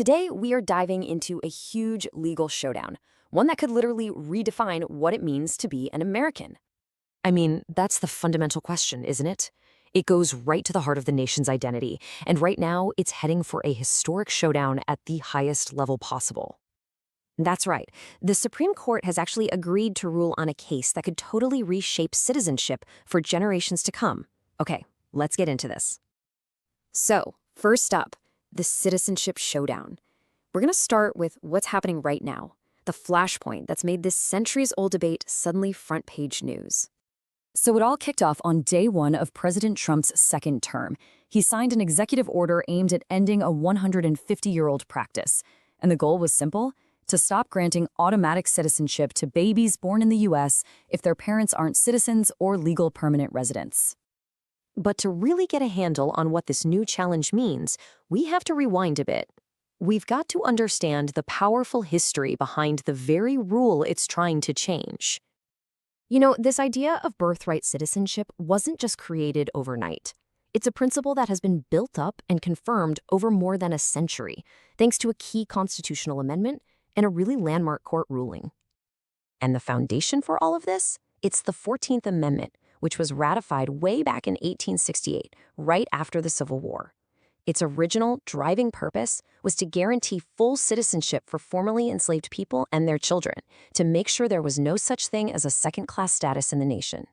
Today, we are diving into a huge legal showdown, one that could literally redefine what it means to be an American. I mean, that's the fundamental question, isn't it? It goes right to the heart of the nation's identity, and right now, it's heading for a historic showdown at the highest level possible. That's right. The Supreme Court has actually agreed to rule on a case that could totally reshape citizenship for generations to come. Okay, let's get into this. So, first up, the citizenship showdown. We're going to start with what's happening right now, the flashpoint that's made this centuries-old debate suddenly front-page news. So it all kicked off on day one of President Trump's second term. He signed an executive order aimed at ending a 150-year-old practice. And the goal was simple: to stop granting automatic citizenship to babies born in the U.S. if their parents aren't citizens or legal permanent residents. But to really get a handle on what this new challenge means, we have to rewind a bit. We've got to understand the powerful history behind the very rule it's trying to change. You know, this idea of birthright citizenship wasn't just created overnight. It's a principle that has been built up and confirmed over more than a century, thanks to a key constitutional amendment and a really landmark court ruling. And the foundation for all of this? It's the 14th Amendment, which was ratified way back in 1868, right after the Civil War. Its original driving purpose was to guarantee full citizenship for formerly enslaved people and their children, to make sure there was no such thing as a second-class status in the nation.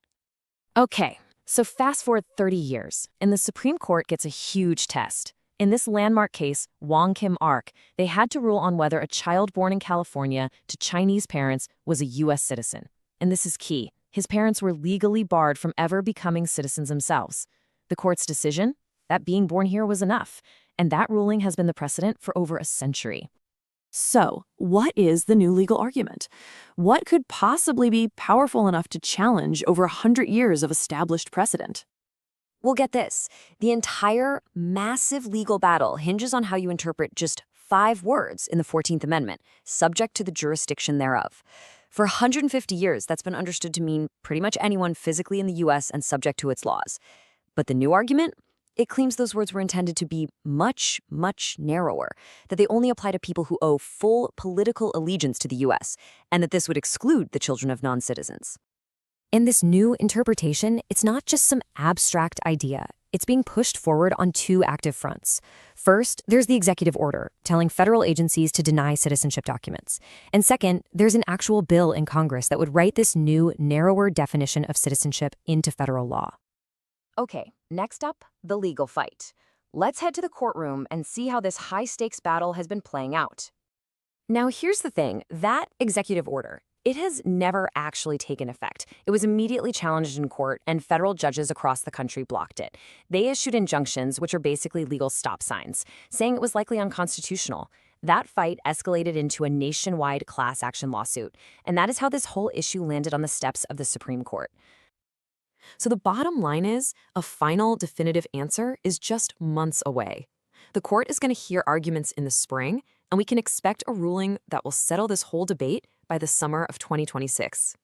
Okay, so fast forward 30 years, and the Supreme Court gets a huge test. In this landmark case, Wong Kim Ark, they had to rule on whether a child born in California to Chinese parents was a U.S. citizen. And this is key. His parents were legally barred from ever becoming citizens themselves. The court's decision? That being born here was enough, and that ruling has been the precedent for over a century. So, what is the new legal argument? What could possibly be powerful enough to challenge over 100 years of established precedent? Well, get this. The entire massive legal battle hinges on how you interpret just 5 words in the 14th Amendment, subject to the jurisdiction thereof. For 150 years, that's been understood to mean pretty much anyone physically in the U.S. and subject to its laws. But the new argument? It claims those words were intended to be much, much narrower, that they only apply to people who owe full political allegiance to the U.S., and that this would exclude the children of non-citizens. In this new interpretation, it's not just some abstract idea. It's being pushed forward on 2 active fronts. First, there's the executive order, telling federal agencies to deny citizenship documents. And second, there's an actual bill in Congress that would write this new, narrower definition of citizenship into federal law. Okay, next up, the legal fight. Let's head to the courtroom and see how this high-stakes battle has been playing out. Now, here's the thing. That executive order, it has never actually taken effect. It was immediately challenged in court, and federal judges across the country blocked it. They issued injunctions, which are basically legal stop signs, saying it was likely unconstitutional. That fight escalated into a nationwide class action lawsuit, and that is how this whole issue landed on the steps of the Supreme Court. So the bottom line is, a final definitive answer is just months away. The court is going to hear arguments in the spring, and we can expect a ruling that will settle this whole debate by the summer of 2026.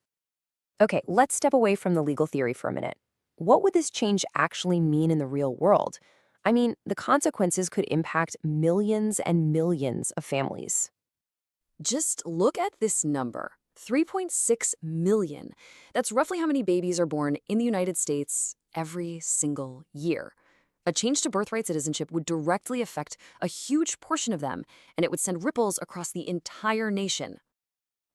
Okay, let's step away from the legal theory for a minute. What would this change actually mean in the real world? I mean, the consequences could impact millions and millions of families. Just look at this number. 3.6 million. That's roughly how many babies are born in the United States every single year. A change to birthright citizenship would directly affect a huge portion of them, and it would send ripples across the entire nation.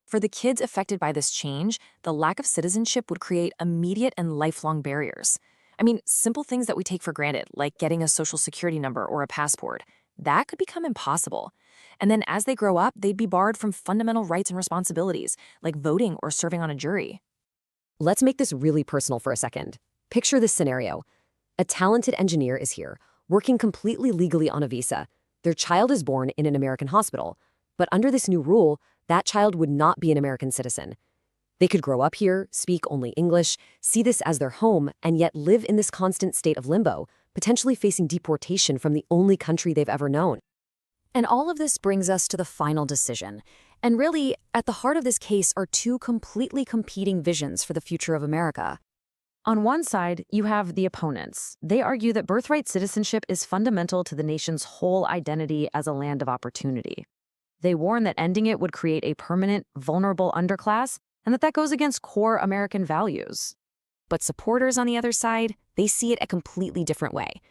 For the kids affected by this change, the lack of citizenship would create immediate and lifelong barriers. I mean, simple things that we take for granted, like getting a social security number or a passport, that could become impossible. And then as they grow up, they'd be barred from fundamental rights and responsibilities, like voting or serving on a jury. Let's make this really personal for a second. Picture this scenario. A talented engineer is here, working completely legally on a visa. Their child is born in an American hospital. But under this new rule, that child would not be an American citizen. They could grow up here, speak only English, see this as their home, and yet live in this constant state of limbo, potentially facing deportation from the only country they've ever known. And all of this brings us to the final decision. And really, at the heart of this case are 2 completely competing visions for the future of America. On one side, you have the opponents. They argue that birthright citizenship is fundamental to the nation's whole identity as a land of opportunity. They warn that ending it would create a permanent, vulnerable underclass, and that goes against core American values. But supporters on the other side, they see it a completely different way.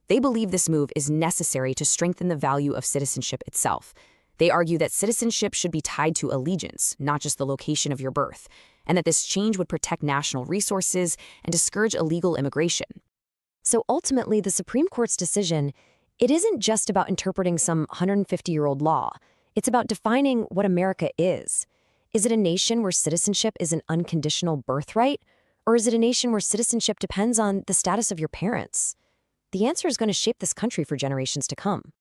They believe this move is necessary to strengthen the value of citizenship itself. They argue that citizenship should be tied to allegiance, not just the location of your birth, and that this change would protect national resources and discourage illegal immigration. So ultimately, the Supreme Court's decision, it isn't just about interpreting some 150-year-old law. It's about defining what America is. Is it a nation where citizenship is an unconditional birthright? Or is it a nation where citizenship depends on the status of your parents? The answer is going to shape this country for generations to come.